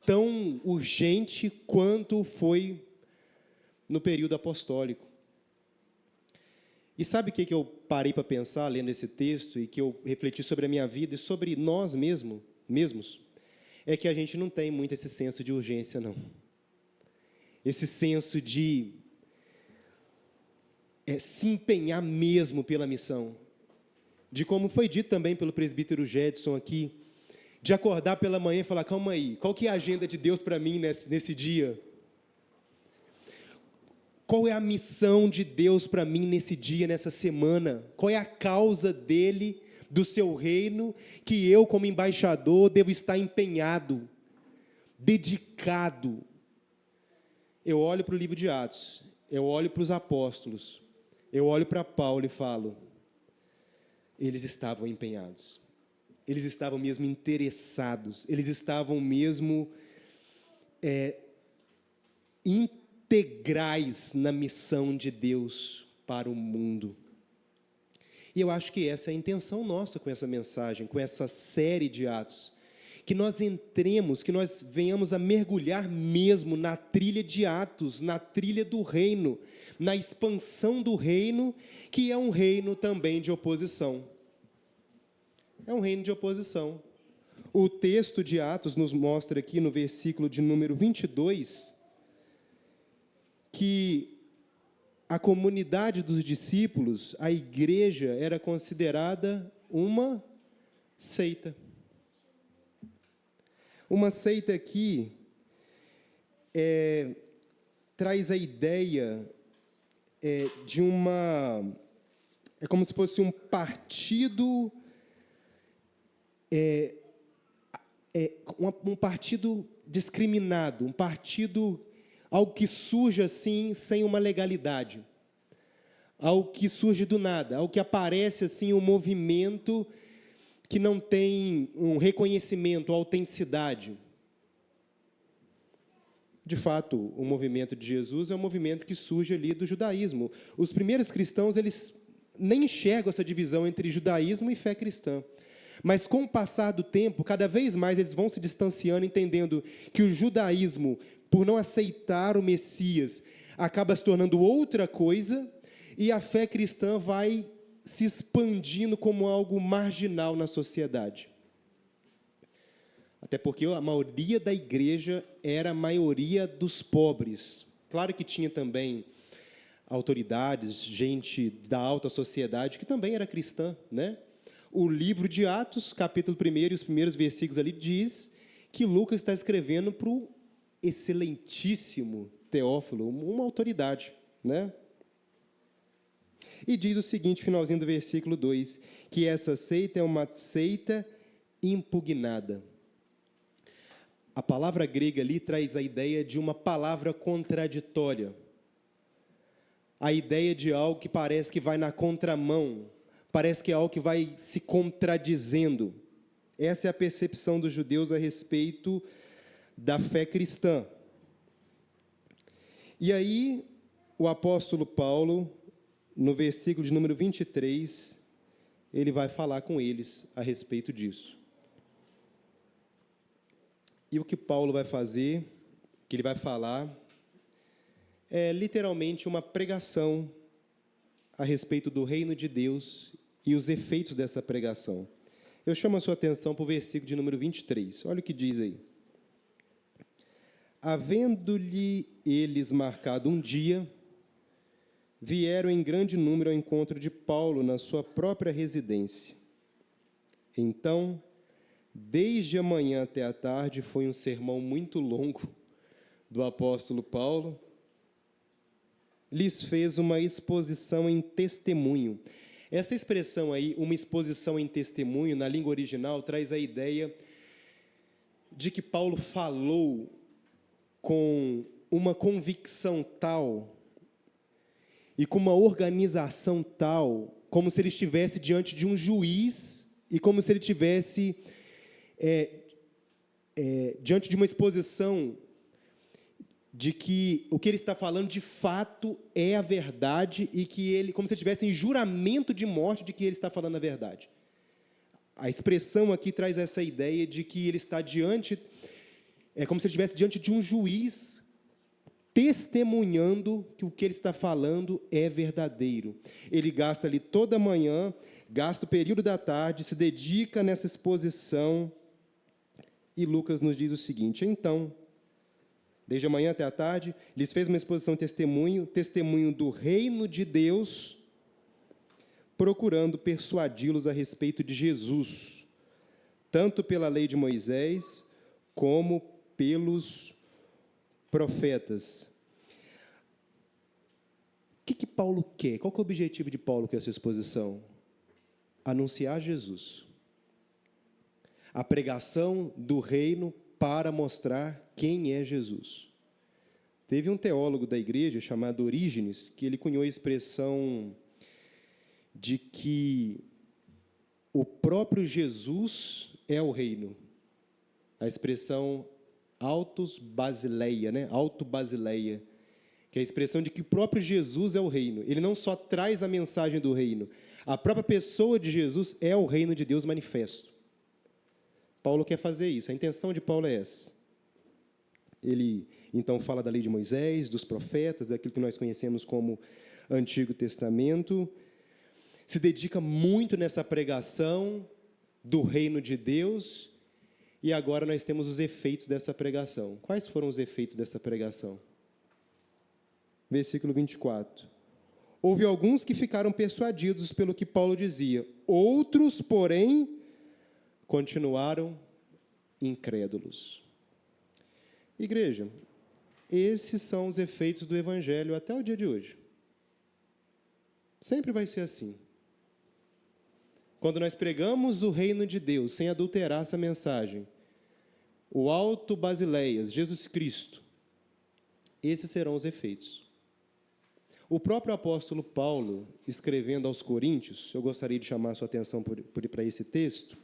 tão urgente quanto foi no período apostólico. E sabe o que eu parei para pensar lendo esse texto e que eu refleti sobre a minha vida e sobre nós mesmos? É que a gente não tem muito esse senso de urgência, não. Esse senso de se empenhar mesmo pela missão. De como foi dito também pelo presbítero Gedson aqui, de acordar pela manhã e falar, calma aí, qual que é a agenda de Deus para mim nesse dia? Qual é a missão de Deus para mim nesse dia, nessa semana? Qual é a causa dele, do seu reino, que eu, como embaixador, devo estar empenhado, dedicado? Eu olho para o livro de Atos, eu olho para os apóstolos, eu olho para Paulo e falo, eles estavam empenhados. Eles estavam mesmo interessados, eles estavam mesmo integrais na missão de Deus para o mundo. E eu acho que essa é a intenção nossa com essa mensagem, com essa série de Atos. que nós entremos, que nós venhamos a mergulhar mesmo na trilha de Atos, na trilha do reino, na expansão do reino, que é um reino também de oposição. É um reino de oposição. O texto de Atos nos mostra aqui no versículo de número 22, que a comunidade dos discípulos, a igreja, era considerada uma seita. Uma seita aqui traz a ideia de uma... É como se fosse um partido... um partido discriminado, um partido, algo que surge assim, sem uma legalidade, algo que surge do nada, algo que aparece assim, um movimento que não tem um reconhecimento, autenticidade. De fato, o movimento de Jesus é um movimento que surge ali do judaísmo. Os primeiros cristãos, eles nem enxergam essa divisão entre judaísmo e fé cristã. Mas, com o passar do tempo, cada vez mais eles vão se distanciando, entendendo que o judaísmo, por não aceitar o Messias, acaba se tornando outra coisa, e a fé cristã vai se expandindo como algo marginal na sociedade. Até porque a maioria da igreja era a maioria dos pobres. Claro que tinha também autoridades, gente da alta sociedade, que também era cristã, né? O livro de Atos, capítulo 1, e os primeiros versículos ali, diz que Lucas está escrevendo para o excelentíssimo Teófilo, uma autoridade, né? E diz o seguinte, finalzinho do versículo 2, que essa seita é uma seita impugnada. A palavra grega ali traz a ideia de uma palavra contraditória. A ideia de algo que parece que vai na contramão, parece que é algo que vai se contradizendo. Essa é a percepção dos judeus a respeito da fé cristã. E aí, o apóstolo Paulo, no versículo de número 23, ele vai falar com eles a respeito disso. E o que Paulo vai fazer, que ele vai falar, é literalmente uma pregação a respeito do reino de Deus e os efeitos dessa pregação. Eu chamo a sua atenção para o versículo de número 23. Olha o que diz aí. Havendo-lhe eles marcado um dia, vieram em grande número ao encontro de Paulo na sua própria residência. Então, desde a manhã até a tarde, foi um sermão muito longo do apóstolo Paulo. Lhes fez uma exposição em testemunho. Essa expressão aí, uma exposição em testemunho, na língua original, traz a ideia de que Paulo falou com uma convicção tal e com uma organização tal, como se ele estivesse diante de um juiz e como se ele estivesse diante de uma exposição de que o que ele está falando de fato é a verdade e que ele, como se ele estivesse em juramento de morte de que ele está falando a verdade. A expressão aqui traz essa ideia de que ele está diante, é como se ele estivesse diante de um juiz testemunhando que o que ele está falando é verdadeiro. Ele gasta ali toda a manhã, gasta o período da tarde, se dedica nessa exposição, e Lucas nos diz o seguinte: então, desde a manhã até a tarde, lhes fez uma exposição de testemunho do reino de Deus, procurando persuadi-los a respeito de Jesus, tanto pela lei de Moisés, como pelos profetas. O que Paulo quer? Qual que é o objetivo de Paulo com essa exposição? Anunciar Jesus. A pregação do reino para mostrar quem é Jesus. Teve um teólogo da igreja chamado Orígenes, que ele cunhou a expressão de que o próprio Jesus é o reino. A expressão autos basileia, né? Auto-basileia, que é a expressão de que o próprio Jesus é o reino. Ele não só traz a mensagem do reino, a própria pessoa de Jesus é o reino de Deus manifesto. Paulo quer fazer isso, a intenção de Paulo é essa. Ele, então, fala da lei de Moisés, dos profetas, daquilo que nós conhecemos como Antigo Testamento, se dedica muito nessa pregação do reino de Deus, e agora nós temos os efeitos dessa pregação. Quais foram os efeitos dessa pregação? Versículo 24. Houve alguns que ficaram persuadidos pelo que Paulo dizia, outros, porém, continuaram incrédulos. Igreja, esses são os efeitos do Evangelho até o dia de hoje. Sempre vai ser assim. Quando nós pregamos o reino de Deus, sem adulterar essa mensagem, o alto Basileias, Jesus Cristo, esses serão os efeitos. O próprio apóstolo Paulo, escrevendo aos Coríntios, eu gostaria de chamar a sua atenção para esse texto,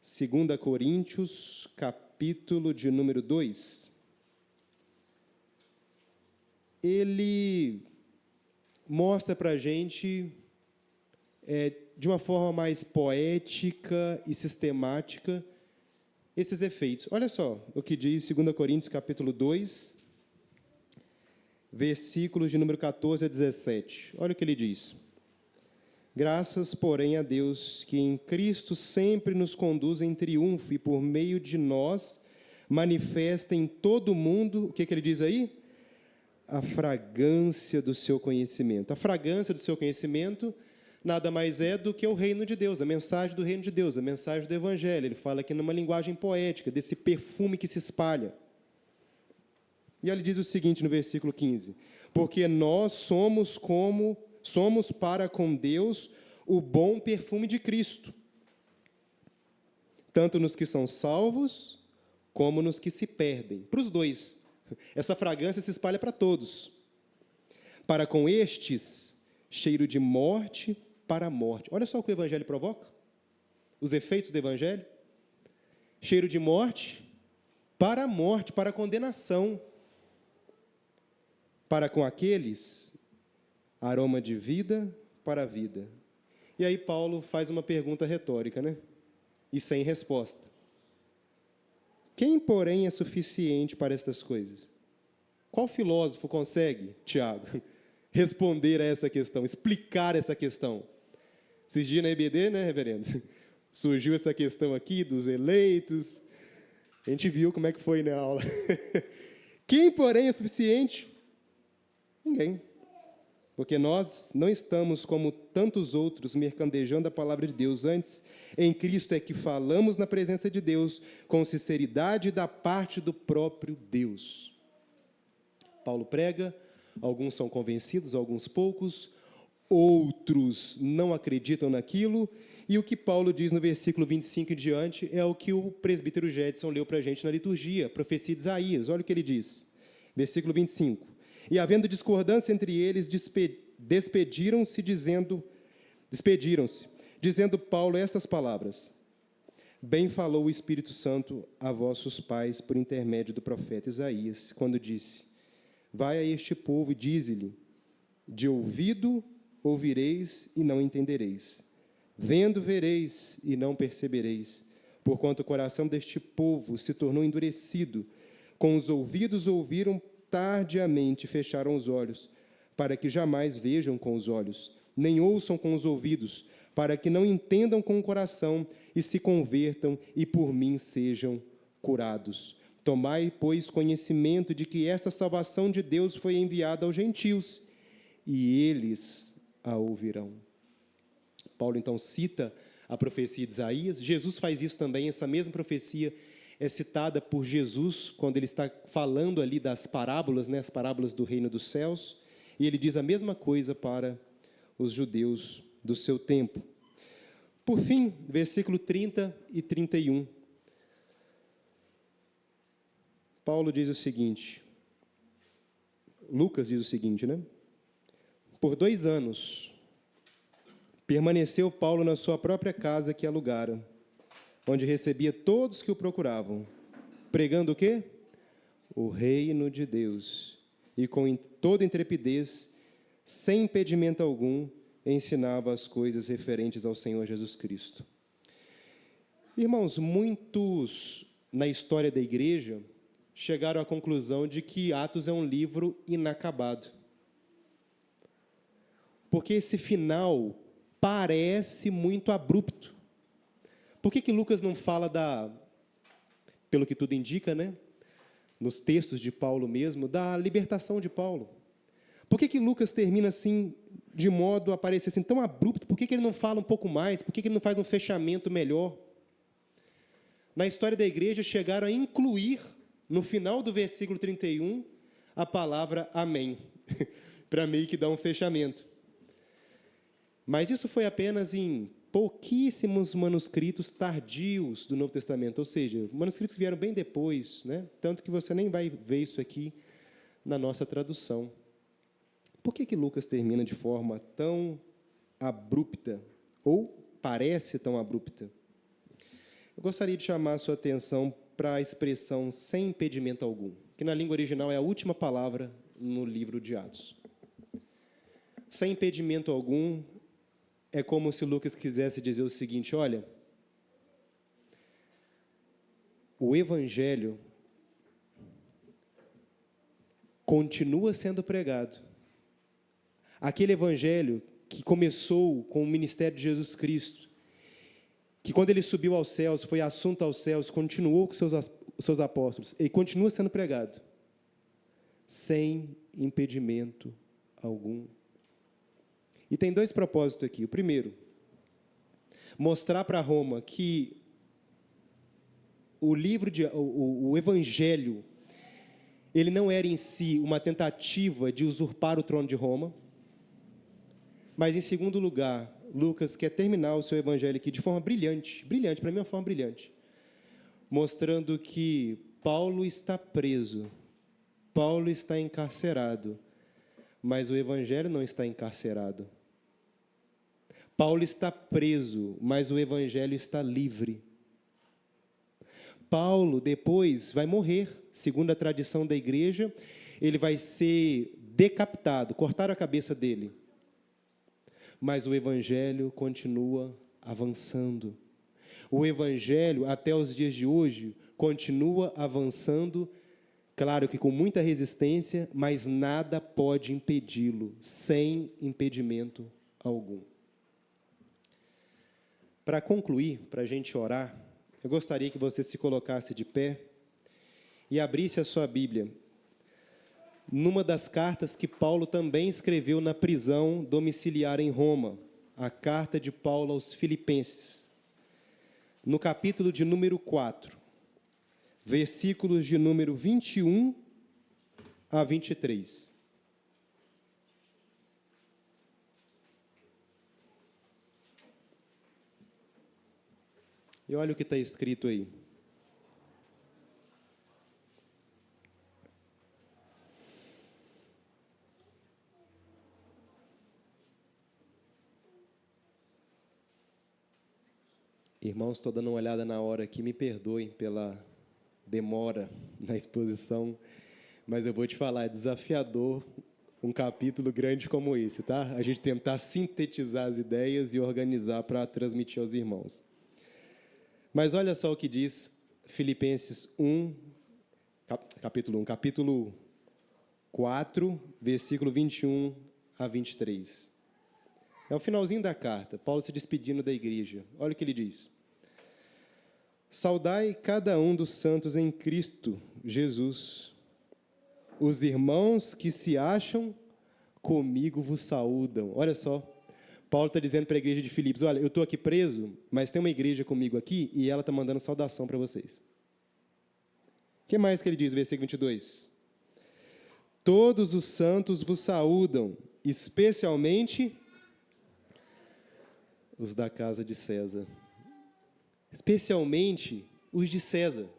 2 Coríntios, capítulo de número 2, ele mostra para a gente, de uma forma mais poética e sistemática, esses efeitos. Olha só o que diz 2 Coríntios, capítulo 2, versículos de número 14 a 17. Olha o que ele diz. Graças, porém, a Deus, que em Cristo sempre nos conduz em triunfo e por meio de nós manifesta em todo o mundo, o que ele diz aí? A fragrância do seu conhecimento. A fragrância do seu conhecimento nada mais é do que o reino de Deus, a mensagem do reino de Deus, a mensagem do Evangelho. Ele fala aqui numa linguagem poética, desse perfume que se espalha. E ele diz o seguinte no versículo 15, porque nós somos para com Deus o bom perfume de Cristo, tanto nos que são salvos, como nos que se perdem. Para os dois. Essa fragrância se espalha para todos. Para com estes, cheiro de morte para a morte. Olha só o que o Evangelho provoca. Os efeitos do Evangelho. Cheiro de morte para a morte, para a condenação. Para com aqueles, aroma de vida para a vida. E aí Paulo faz uma pergunta retórica, né? E sem resposta. Quem, porém, é suficiente para estas coisas? Qual filósofo consegue, Tiago, responder a essa questão, explicar essa questão? Esses dias na EBD, né, reverendo? Surgiu essa questão aqui dos eleitos. A gente viu como é que foi na aula. Quem, porém, é suficiente? Ninguém. Porque nós não estamos como tantos outros mercadejando a palavra de Deus. Antes, em Cristo é que falamos na presença de Deus com sinceridade da parte do próprio Deus. Paulo prega, alguns são convencidos, alguns poucos, outros não acreditam naquilo, e o que Paulo diz no versículo 25 em diante é o que o presbítero Jedson leu para a gente na liturgia, a profecia de Isaías. Olha o que ele diz, versículo 25. E havendo discordância entre eles, despediram-se, dizendo Paulo estas palavras: bem falou o Espírito Santo a vossos pais por intermédio do profeta Isaías, quando disse: vai a este povo e dize-lhe, de ouvido ouvireis e não entendereis, vendo vereis e não percebereis, porquanto o coração deste povo se tornou endurecido, com os ouvidos ouviram tardiamente, fecharam os olhos, para que jamais vejam com os olhos, nem ouçam com os ouvidos, para que não entendam com o coração e se convertam e por mim sejam curados. Tomai, pois, conhecimento de que essa salvação de Deus foi enviada aos gentios, e eles a ouvirão. Paulo, então, cita a profecia de Isaías. Jesus faz isso também, essa mesma profecia é citada por Jesus, quando ele está falando ali das parábolas, né, as parábolas do reino dos céus, e ele diz a mesma coisa para os judeus do seu tempo. Por fim, versículo 30 e 31. Paulo diz o seguinte, Lucas diz o seguinte, né? Por 2 anos, permaneceu Paulo na sua própria casa que alugara, onde recebia todos que o procuravam, pregando o quê? O reino de Deus, e com toda intrepidez, sem impedimento algum, ensinava as coisas referentes ao Senhor Jesus Cristo. Irmãos, muitos na história da igreja chegaram à conclusão de que Atos é um livro inacabado. Porque esse final parece muito abrupto. Por que Lucas não fala pelo que tudo indica, né? Nos textos de Paulo mesmo, da libertação de Paulo? Por que Lucas termina assim, de modo a parecer assim, tão abrupto? Por que ele não fala um pouco mais? Por que ele não faz um fechamento melhor? Na história da igreja, chegaram a incluir, no final do versículo 31, a palavra amém, para meio que dar um fechamento. Mas isso foi apenas em pouquíssimos manuscritos tardios do Novo Testamento, ou seja, manuscritos que vieram bem depois, né? Tanto que você nem vai ver isso aqui na nossa tradução. Por que Lucas termina de forma tão abrupta, ou parece tão abrupta? Eu gostaria de chamar a sua atenção para a expressão sem impedimento algum, que na língua original é a última palavra no livro de Atos. Sem impedimento algum, é como se Lucas quisesse dizer o seguinte: olha, o Evangelho continua sendo pregado. Aquele Evangelho que começou com o ministério de Jesus Cristo, que quando ele subiu aos céus, foi assunto aos céus, continuou com seus apóstolos, e continua sendo pregado, sem impedimento algum. E tem dois propósitos aqui. O primeiro, mostrar para Roma que o Evangelho, ele não era em si uma tentativa de usurpar o trono de Roma, mas, em segundo lugar, Lucas quer terminar o seu Evangelho aqui de forma brilhante, para mim é uma forma brilhante, mostrando que Paulo está preso, Paulo está encarcerado, mas o Evangelho não está encarcerado. Paulo está preso, mas o Evangelho está livre. Paulo, depois, vai morrer, segundo a tradição da igreja, ele vai ser decapitado, cortaram a cabeça dele. Mas o Evangelho continua avançando. O Evangelho, até os dias de hoje, continua avançando, claro que com muita resistência, mas nada pode impedi-lo, sem impedimento algum. Para concluir, para a gente orar, eu gostaria que você se colocasse de pé e abrisse a sua Bíblia numa das cartas que Paulo também escreveu na prisão domiciliar em Roma, a carta de Paulo aos Filipenses, no capítulo de número 4, versículos de número 21 a 23. E olha o que está escrito aí. Irmãos, estou dando uma olhada na hora aqui, me perdoem pela demora na exposição, mas eu vou te falar, é desafiador um capítulo grande como esse, tá? A gente tentar sintetizar as ideias e organizar para transmitir aos irmãos. Mas olha só o que diz Filipenses 1, capítulo 4, versículo 21 a 23. É o finalzinho da carta, Paulo se despedindo da igreja. Olha o que ele diz. Saudai cada um dos santos em Cristo Jesus. Os irmãos que se acham comigo vos saúdam. Olha só, Paulo está dizendo para a igreja de Filipos, olha, eu estou aqui preso, mas tem uma igreja comigo aqui e ela está mandando saudação para vocês. O que mais que ele diz, versículo 22? Todos os santos vos saúdam, especialmente os da casa de César. Especialmente os de César.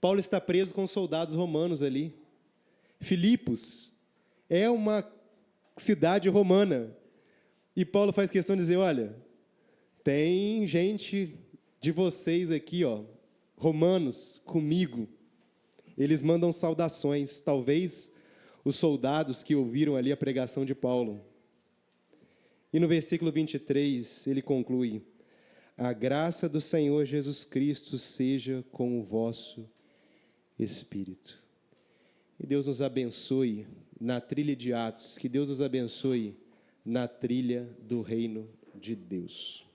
Paulo está preso com soldados romanos ali. Filipos é uma cidade romana. E Paulo faz questão de dizer, olha, tem gente de vocês aqui, ó, romanos, comigo. Eles mandam saudações, talvez os soldados que ouviram ali a pregação de Paulo. E no versículo 23, ele conclui, A graça do Senhor Jesus Cristo seja com o vosso espírito. Que Deus nos abençoe na trilha de Atos, que Deus nos abençoe na trilha do reino de Deus.